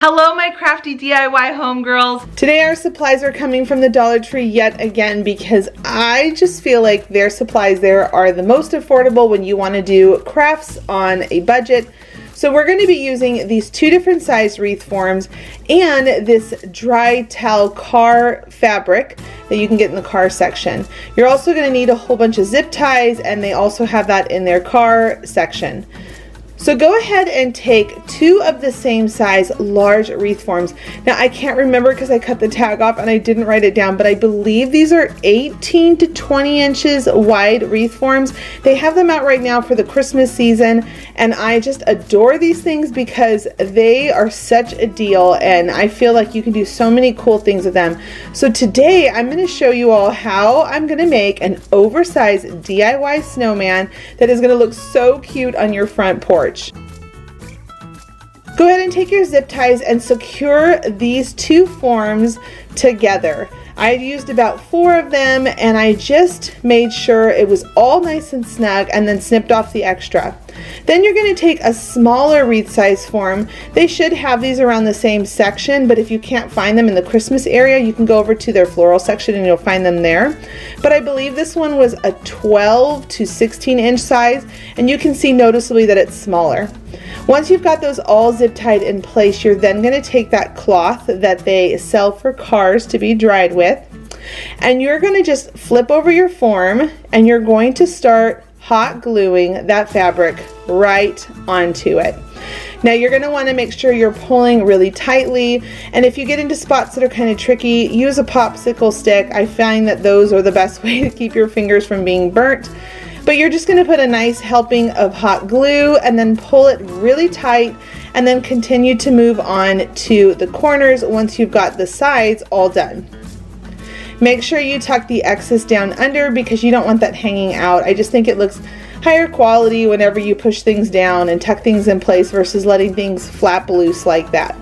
Hello my crafty DIY homegirls. Today our supplies are coming from the Dollar Tree yet again because I just feel like their supplies there are the most affordable when you want to do crafts on a budget. So we're going to be using these two different size wreath forms and this dry towel car fabric that you can get in the car section. You're also going to need a whole bunch of zip ties, and they also have that in their car section. So go ahead and take two of the same size large wreath forms. Now I can't remember because I cut the tag off and I didn't write it down, but I believe these are 18 to 20 inches wide wreath forms. They have them out right now for the Christmas season, and I just adore these things because they are such a deal and I feel like you can do so many cool things with them. So today I'm going to show you all how I'm going to make an oversized DIY snowman that is going to look so cute on your front porch. Go ahead and take your zip ties and secure these two forms together. I used about 4 of them and I just made sure it was all nice and snug and then snipped off the extra. Then you're going to take a smaller wreath size form. They should have these around the same section, but if you can't find them in the Christmas area, you can go over to their floral section and you'll find them there. But I believe this one was a 12 to 16 inch size, and you can see noticeably that it's smaller. Once you've got those all zip tied in place, you're then going to take that cloth that they sell for cars to be dried with, and you're going to just flip over your form and you're going to start hot gluing that fabric right onto it. Now you're going to want to make sure you're pulling really tightly, and if you get into spots that are kind of tricky, use a popsicle stick. I find that those are the best way to keep your fingers from being burnt. But you're just going to put a nice helping of hot glue and then pull it really tight, and then continue to move on to the corners once you've got the sides all done. Make sure you tuck the excess down under because you don't want that hanging out. I just think it looks higher quality whenever you push things down and tuck things in place versus letting things flap loose like that.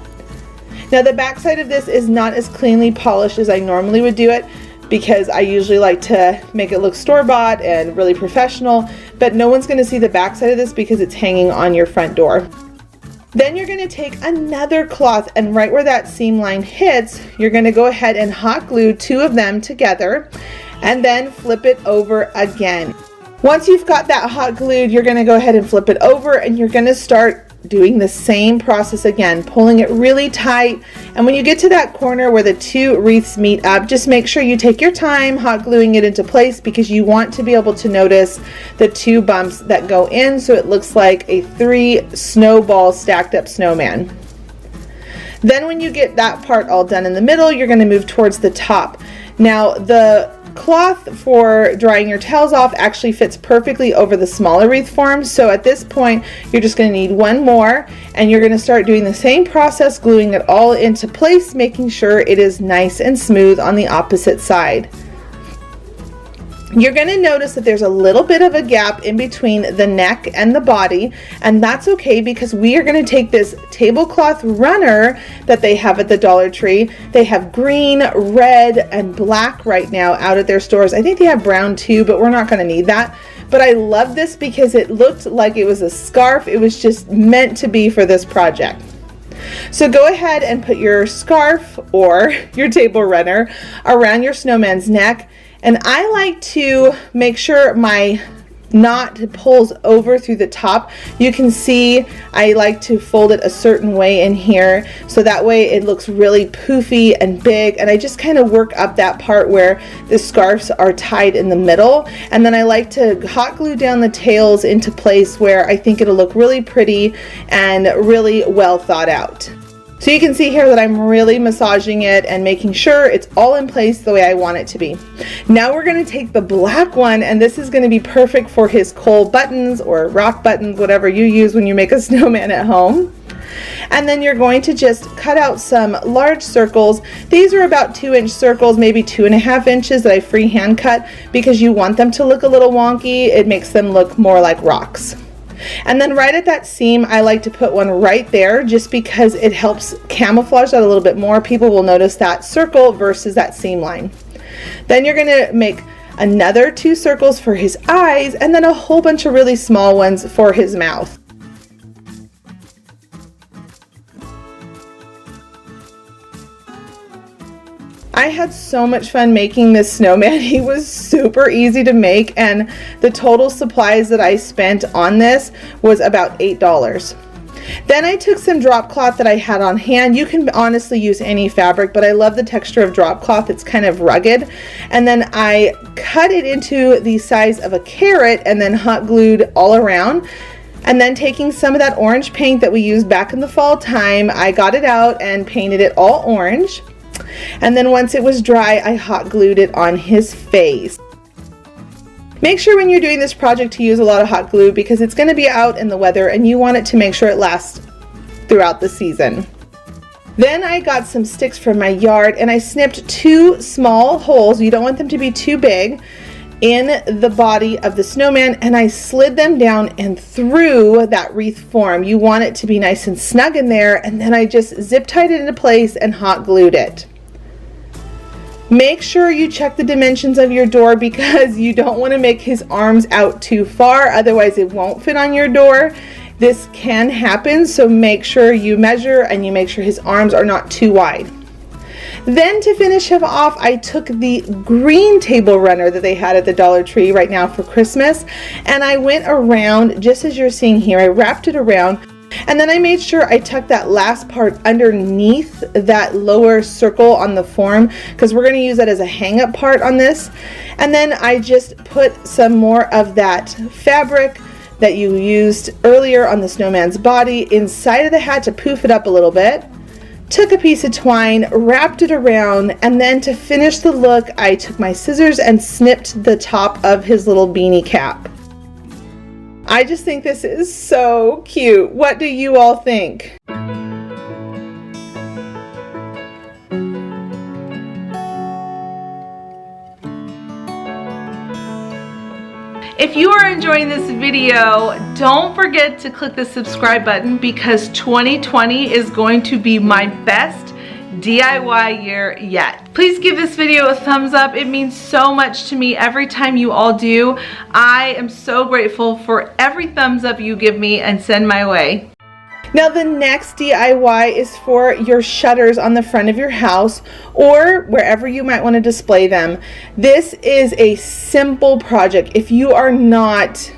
Now the back side of this is not as cleanly polished as I normally would do it, because I usually like to make it look store-bought and really professional, but no one's going to see the back side of this because it's hanging on your front door. Then you're going to take another cloth, and right where that seam line hits, you're going to go ahead and hot glue 2 of them together and then flip it over again. Once you've got that hot glued, you're going to go ahead and flip it over, and you're going to start doing the same process again, pulling it really tight. And when you get to that corner where the 2 wreaths meet up, just make sure you take your time hot gluing it into place, because you want to be able to notice the 2 bumps that go in, so it looks like a 3 snowball stacked up snowman. Then when you get that part all done in the middle, you're going to move towards the top. Now the cloth for drying your towels off actually fits perfectly over the smaller wreath form, so at this point you're just going to need 1 more, and you're going to start doing the same process, gluing it all into place, making sure it is nice and smooth on the opposite side. You're going to notice that there's a little bit of a gap in between the neck and the body, and that's okay because we are going to take this tablecloth runner that they have at the Dollar Tree. They have green, red, and black right now out at their stores. I think they have brown too, but we're not going to need that. But I love this because it looked like it was a scarf. It was just meant to be for this project. So go ahead and put your scarf or your table runner around your snowman's neck. And I like to make sure my knot pulls over through the top. You can see I like to fold it a certain way in here, so that way it looks really poofy and big, and I just kind of work up that part where the scarves are tied in the middle, and then I like to hot glue down the tails into place where I think it'll look really pretty and really well thought out. So you can see here that I'm really massaging it and making sure it's all in place the way I want it to be. Now we're going to take the black one, and this is going to be perfect for his coal buttons or rock buttons, whatever you use when you make a snowman at home. And then you're going to just cut out some large circles. These are about 2-inch circles, maybe 2.5 inches that I freehand cut, because you want them to look a little wonky. It makes them look more like rocks. And then right at that seam, I like to put one right there just because it helps camouflage that a little bit more. People will notice that circle versus that seam line. Then you're going to make another 2 circles for his eyes, and then a whole bunch of really small ones for his mouth. I had so much fun making this snowman. He was super easy to make, and the total supplies that I spent on this was about $8. Then I took some drop cloth that I had on hand. You can honestly use any fabric, but I love the texture of drop cloth. It's kind of rugged. And then I cut it into the size of a carrot and then hot glued all around. And then taking some of that orange paint that we used back in the fall time, I got it out and painted it all orange. And then once it was dry, I hot glued it on his face. Make sure when you're doing this project to use a lot of hot glue because it's going to be out in the weather and you want it to make sure it lasts throughout the season. Then I got some sticks from my yard and I snipped 2 small holes. You don't want them to be too big in the body of the snowman, and I slid them down and through that wreath form. You want it to be nice and snug in there, and then I just zip tied it into place and hot glued it. Make sure you check the dimensions of your door because you don't want to make his arms out too far, otherwise it won't fit on your door. This can happen, so make sure you measure and you make sure his arms are not too wide. Then to finish him off, I took the green table runner that they had at the Dollar Tree right now for Christmas, and I went around just as you're seeing here. I wrapped it around, and then I made sure I tucked that last part underneath that lower circle on the form because we're going to use that as a hang-up part on this. And then I just put some more of that fabric that you used earlier on the snowman's body inside of the hat to poof it up a little bit. Took a piece of twine, wrapped it around, and then to finish the look, I took my scissors and snipped the top of his little beanie cap. I just think this is so cute. What do you all think? If you are enjoying this video, don't forget to click the subscribe button because 2020 is going to be my best DIY year yet. Please give this video a thumbs up. It means so much to me every time you all do. I am so grateful for every thumbs up you give me and send my way. Now the next DIY is for your shutters on the front of your house or wherever you might want to display them. This is a simple project. If you are not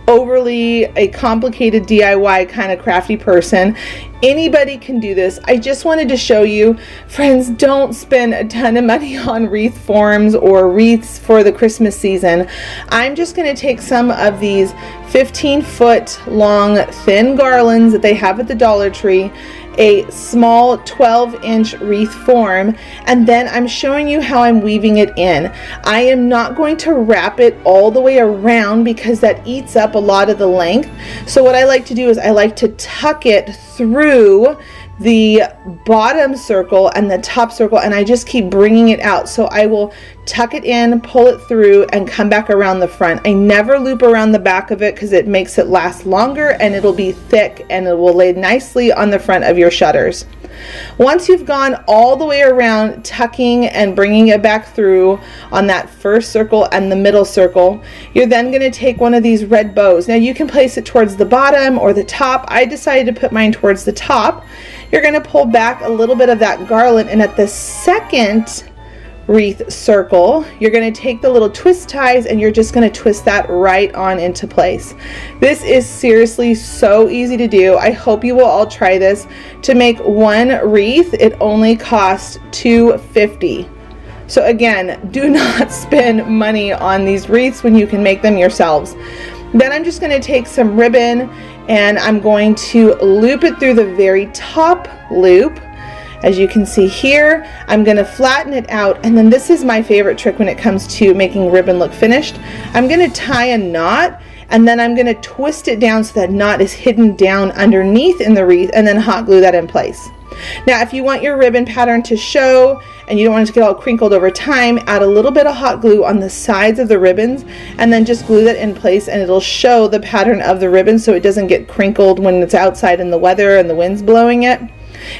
overly a complicated DIY kind of crafty person, anybody can do this. I just wanted to show you, friends, don't spend a ton of money on wreath forms or wreaths for the Christmas season. I'm just going to take some of these 15-foot long thin garlands that they have at the Dollar Tree, a small 12-inch wreath form, and then I'm showing you how I'm weaving it in. I am not going to wrap it all the way around because that eats up a lot of the length. So what I like to do is I like to tuck it through the bottom circle and the top circle, and I just keep bringing it out. So I will tuck it in, pull it through, and come back around the front. I never loop around the back of it because it makes it last longer and it'll be thick and it will lay nicely on the front of your shutters. Once you've gone all the way around, tucking and bringing it back through on that first circle and the middle circle, you're then going to take one of these red bows. Now you can place it towards the bottom or the top. I decided to put mine towards the top. You're going to pull back a little bit of that garland, and at the second wreath circle, you're going to take the little twist ties and you're just going to twist that right on into place. This is seriously so easy to do. I hope you will all try this. To make one wreath, it only costs $2.50. So again, do not spend money on these wreaths when you can make them yourselves. Then I'm just going to take some ribbon and I'm going to loop it through the very top loop. As you can see here, I'm going to flatten it out, and then this is my favorite trick when it comes to making ribbon look finished. I'm going to tie a knot, and then I'm going to twist it down so that knot is hidden down underneath in the wreath, and then hot glue that in place. Now if you want your ribbon pattern to show and you don't want it to get all crinkled over time, add a little bit of hot glue on the sides of the ribbons and then just glue that in place, and it'll show the pattern of the ribbon so it doesn't get crinkled when it's outside in the weather and the wind's blowing it.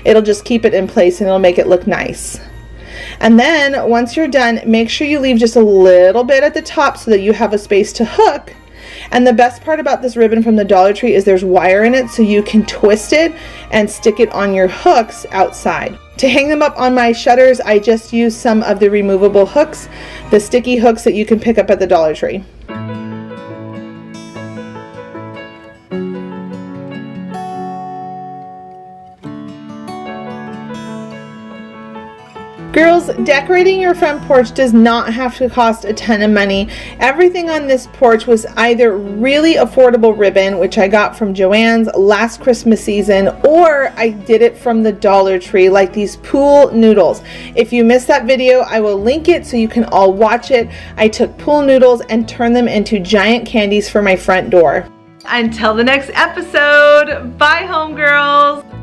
It'll just keep it in place and it'll make it look nice. And then once you're done, make sure you leave just a little bit at the top so that you have a space to hook. And the best part about this ribbon from the Dollar Tree is there's wire in it, so you can twist it and stick it on your hooks outside. To hang them up on my shutters, I just use some of the removable hooks, the sticky hooks that you can pick up at the Dollar Tree. Girls, decorating your front porch does not have to cost a ton of money. Everything on this porch was either really affordable ribbon, which I got from Joann's last Christmas season, or I did it from the Dollar Tree, like these pool noodles. If you missed that video, I will link it so you can all watch it. I took pool noodles and turned them into giant candies for my front door. Until the next episode, bye homegirls!